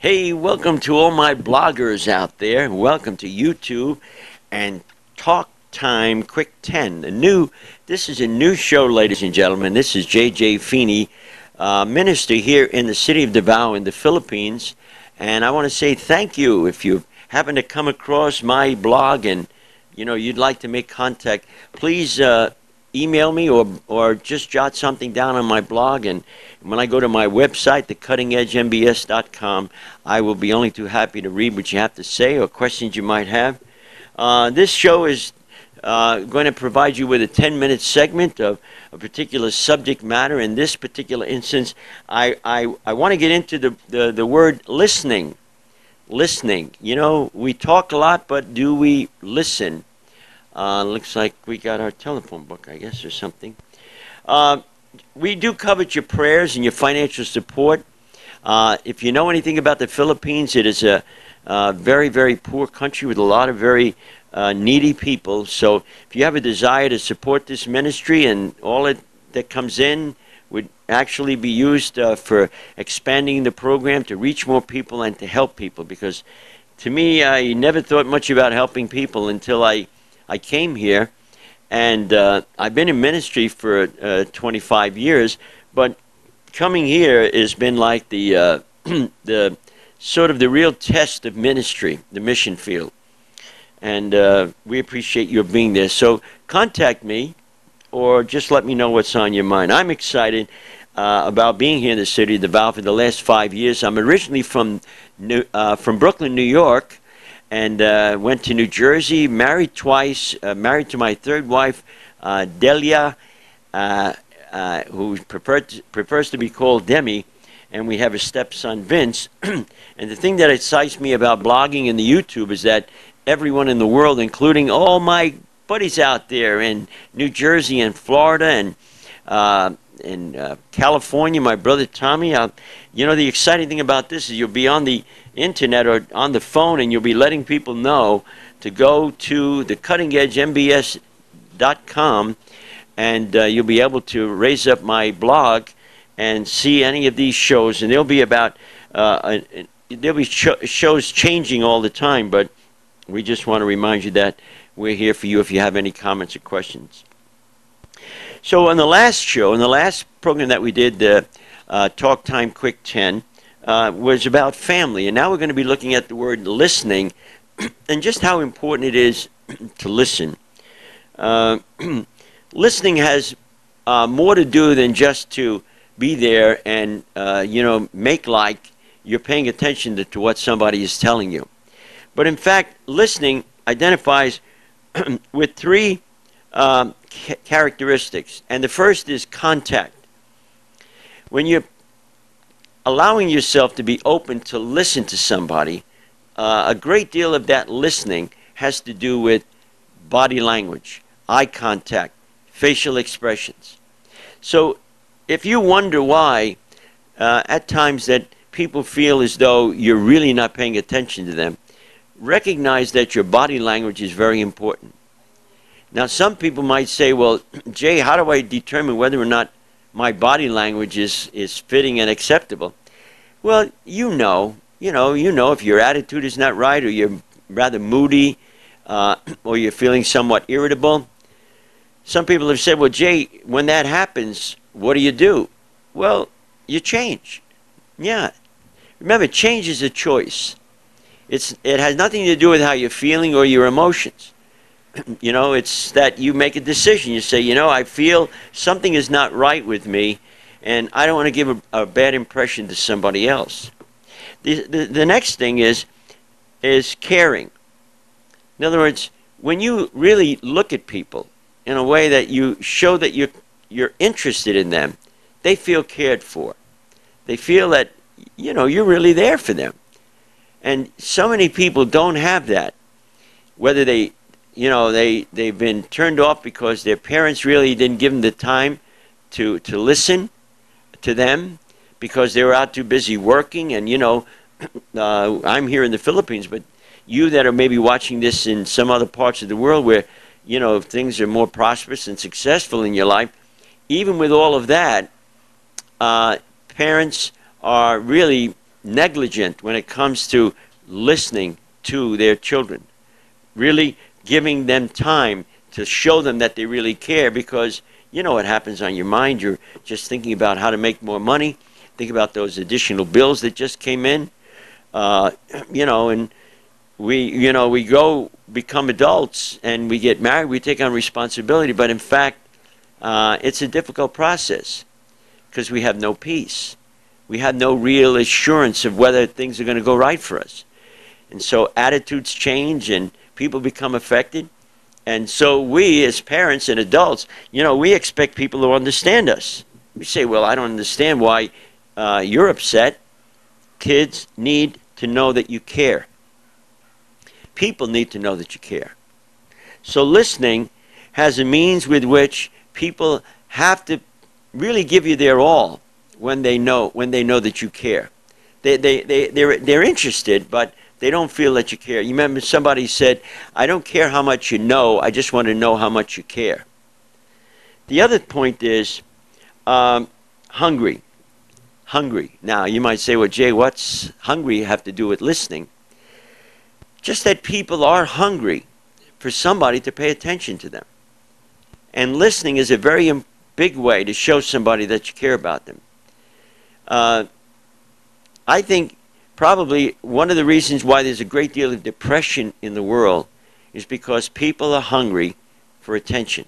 Hey, welcome to all my bloggers out there. Welcome to YouTube and Talk Time Quick 10. This is a new show, ladies and gentlemen. This is J.J. Feeney, minister here in the city of Davao in the Philippines. And I want to say thank you if you happen to come across my blog and you'd like to make contact. Please email me or just jot something down on my blog, and when I go to my website, thecuttingedgembs.com, I will be only too happy to read what you have to say or questions you might have. This show is going to provide you with a 10-minute segment of a particular subject matter. In this particular instance, I want to get into the word listening. Listening. We talk a lot, but do we listen? Looks like we got our telephone book, I guess, or something. We do covet your prayers and your financial support. If you know anything about the Philippines, it is a very, very poor country with a lot of very needy people. So if you have a desire to support this ministry, and all that comes in would actually be used for expanding the program to reach more people and to help people. Because to me, I never thought much about helping people until I came here, and I've been in ministry for 25 years, but coming here has been like the the sort of the real test of ministry, the mission field. And we appreciate your being there. So contact me or just let me know what's on your mind. I'm excited about being here in the city of Davao for the last 5 years. I'm originally from Brooklyn, New York, and went to New Jersey, married twice, married to my third wife, Delia, who prefers to be called Demi, and we have a stepson, Vince. And the thing that excites me about blogging and the YouTube is that everyone in the world, including all my buddies out there in New Jersey and Florida and in California, my brother Tommy, the exciting thing about this is you'll be on the internet or on the phone, and you'll be letting people know to go to thecuttingedgembs.com, and you'll be able to raise up my blog and see any of these shows. And there'll be shows changing all the time, but we just want to remind you that we're here for you if you have any comments or questions. So on the last program that we did, Talk Time Quick 10, was about family. And now we're going to be looking at the word listening and just how important it is to listen. Listening has more to do than just to be there and, make like you're paying attention to what somebody is telling you. But in fact, listening identifies with three characteristics. And the first is contact. When you're allowing yourself to be open to listen to somebody, a great deal of that listening has to do with body language, eye contact, facial expressions. So if you wonder why at times that people feel as though you're really not paying attention to them, recognize that your body language is very important. Now, some people might say, well, Jay, how do I determine whether or not my body language is fitting and acceptable? Well, you know if your attitude is not right, or you're rather moody, or you're feeling somewhat irritable. Some people have said, well, Jay, when that happens, what do? Well, you change. Yeah. Remember, change is a choice. It has nothing to do with how you're feeling or your emotions. It's that you make a decision. You say, I feel something is not right with me, and I don't want to give a bad impression to somebody else. The next thing is caring. In other words, when you really look at people in a way that you show that you're interested in them, they feel cared for. They feel that, you're really there for them. And so many people don't have that. Whether they've been turned off because their parents really didn't give them the time to listen to them because they were out too busy working. And, I'm here in the Philippines, but you that are maybe watching this in some other parts of the world where, things are more prosperous and successful in your life, even with all of that, parents are really negligent when it comes to listening to their children, really giving them time to show them that they really care, because you know what happens on your mind. You're just thinking about how to make more money. Think about those additional bills that just came in, and we go become adults and we get married, we take on responsibility, but in fact, it's a difficult process because we have no peace. We have no real assurance of whether things are going to go right for us. And so attitudes change and people become affected. And so we as parents and adults, we expect people to understand us. We say, well, I don't understand why you're upset. Kids need to know that you care. People need to know that you care. So listening has a means with which people have to really give you their all when they know that you care. They're interested, but they don't feel that you care. You remember somebody said, I don't care how much you know, I just want to know how much you care. The other point is hungry. Hungry. Now, you might say, well, Jay, what's hungry have to do with listening? Just that people are hungry for somebody to pay attention to them. And listening is a very big way to show somebody that you care about them. I think probably one of the reasons why there's a great deal of depression in the world is because people are hungry for attention.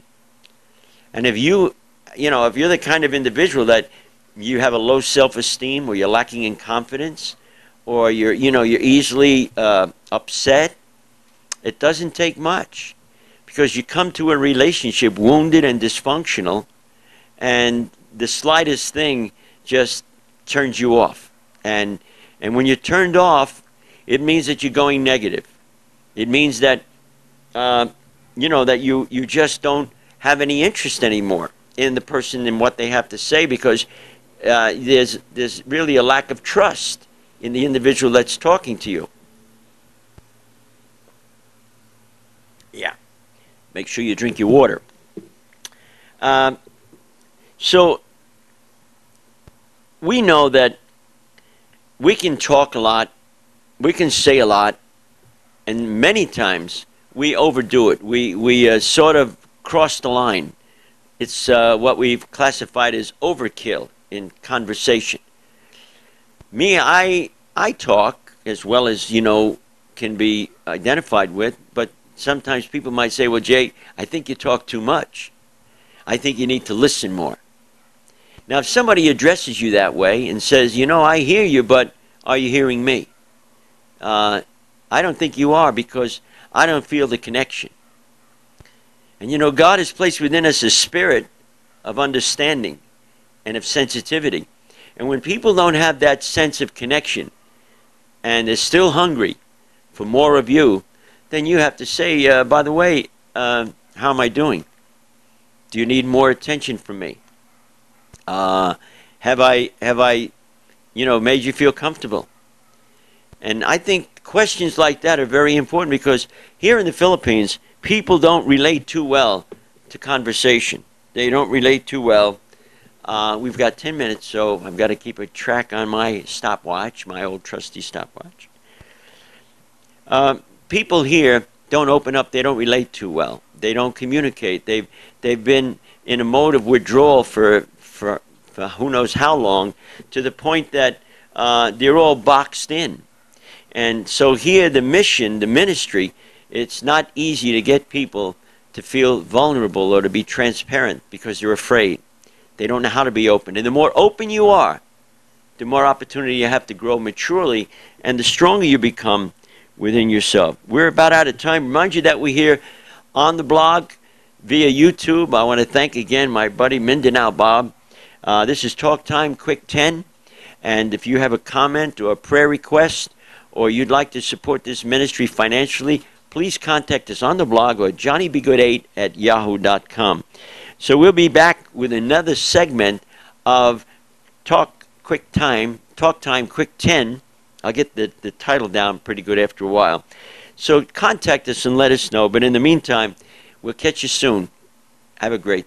And if you're the kind of individual that you have a low self-esteem, or you're lacking in confidence, or you're easily upset, it doesn't take much, because you come to a relationship wounded and dysfunctional, and the slightest thing just turns you off. And when you're turned off, it means that you're going negative. It means that that you just don't have any interest anymore in the person and what they have to say, because there's really a lack of trust in the individual that's talking to you. Yeah. Make sure you drink your water. So we know that we can talk a lot, we can say a lot, and many times we overdo it. We sort of cross the line. It's what we've classified as overkill in conversation. Me, I talk as well as, can be identified with, but sometimes people might say, well, Jay, I think you talk too much. I think you need to listen more. Now, if somebody addresses you that way and says, I hear you, but are you hearing me? I don't think you are, because I don't feel the connection. And God has placed within us a spirit of understanding and of sensitivity. And when people don't have that sense of connection and they're still hungry for more of you, then you have to say, by the way, how am I doing? Do you need more attention from me? Have I made you feel comfortable? And I think questions like that are very important, because here in the Philippines, people don't relate too well to conversation. They don't relate too well. We've got 10 minutes, so I've got to keep a track on my stopwatch, my old trusty stopwatch. People here don't open up. They don't relate too well. They don't communicate. They've been in a mode of withdrawal for who knows how long, to the point that they're all boxed in. And so here, the mission, the ministry, it's not easy to get people to feel vulnerable or to be transparent, because they're afraid. They don't know how to be open. And the more open you are, the more opportunity you have to grow maturely, and the stronger you become within yourself. We're about out of time. Remind you that we're here on the blog via YouTube. I want to thank again my buddy Mindanao Bob. This is Talk Time Quick 10. And if you have a comment or a prayer request, or you'd like to support this ministry financially, please contact us on the blog or johnnyb8@yahoo.com. So we'll be back with another segment of Talk Time Quick 10. I'll get the title down pretty good after a while. So contact us and let us know. But in the meantime, we'll catch you soon. Have a great